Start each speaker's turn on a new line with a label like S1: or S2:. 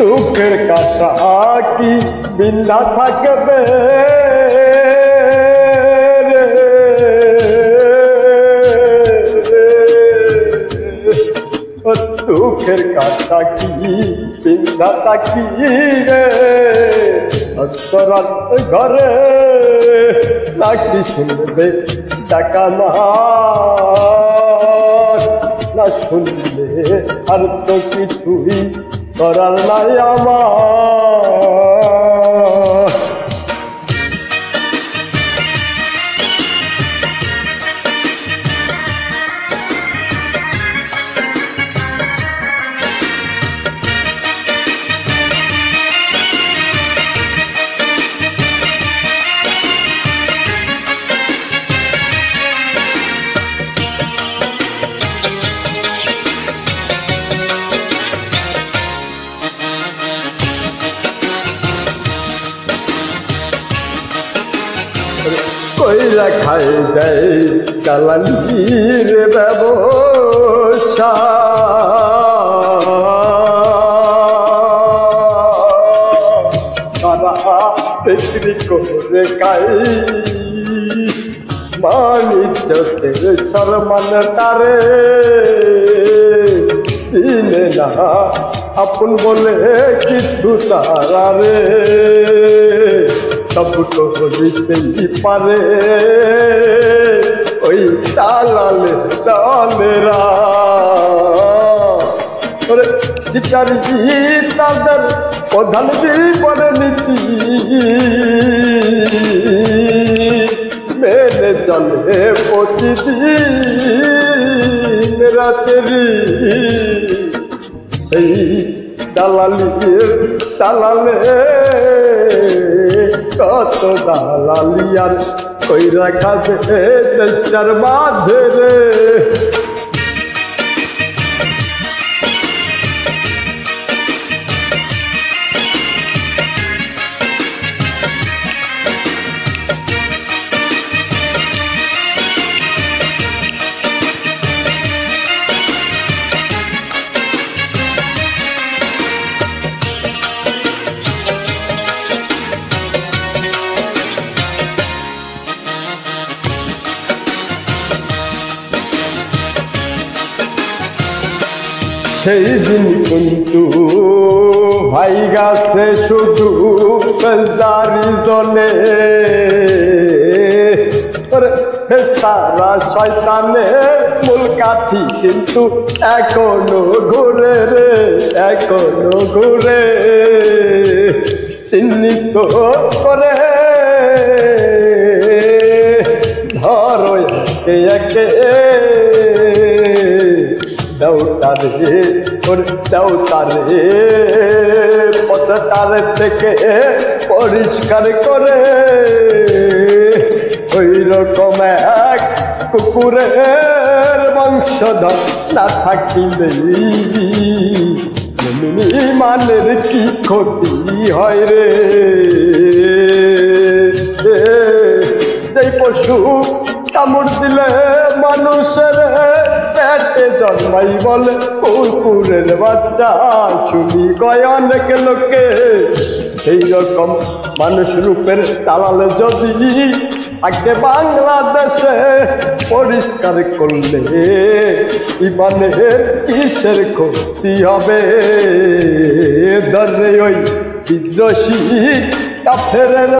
S1: দুঃখের কাটা কি বিন্দা থাকবে দুঃখের কাটা কি বিন্দা থাকি রে অন্তরাল ঘরে নাকি শুনবে ডাকা না শুনলে আর তো কিছুই করার নাই আমার কইরা খাই যায় চালানির ব্যবসা তারা বিক্রি করে খাই বাণিজ্যের সরমান তারে চিনে না আপন বলে কিছু তারা রে সব করিতেই পারে ওই দালালে দলেরা শিকারি তাদের প্রধান জীবনে নীতি মেনে চলে প্রতিদিন রাতেরি সেই দালালে কত দালালিয়ার কইরা খাবে দেশটার মাঝে রে সেই দিন কিন্তু ভাই গাছে শুধু বেলদারি জলে সারা শয়তানের মূল কাঠি কিন্তু এখনো ঘুরে রে এখনো ঘুরে চিহ্নিত করে ধরো একে একে দেউতারে দেউতারে পথটার থেকে পরিষ্কার করে ওই রকম এক কুকুরের বংশধর না থাকিলে মানের কি ক্ষতি হয় রে যেই পশু কামড় দিলে মানুষের পেটে জন্মাই বলে কুকুরের বাচ্চা শুনি কয় অনেক লোকে সেই রকম মানুষ রূপের দালালে যদি আগে বাংলাদেশে পরিষ্কার করলে ইমানের কিসের ক্ষতি হবে ধরে ওই বিদ্রোহী কাফেরের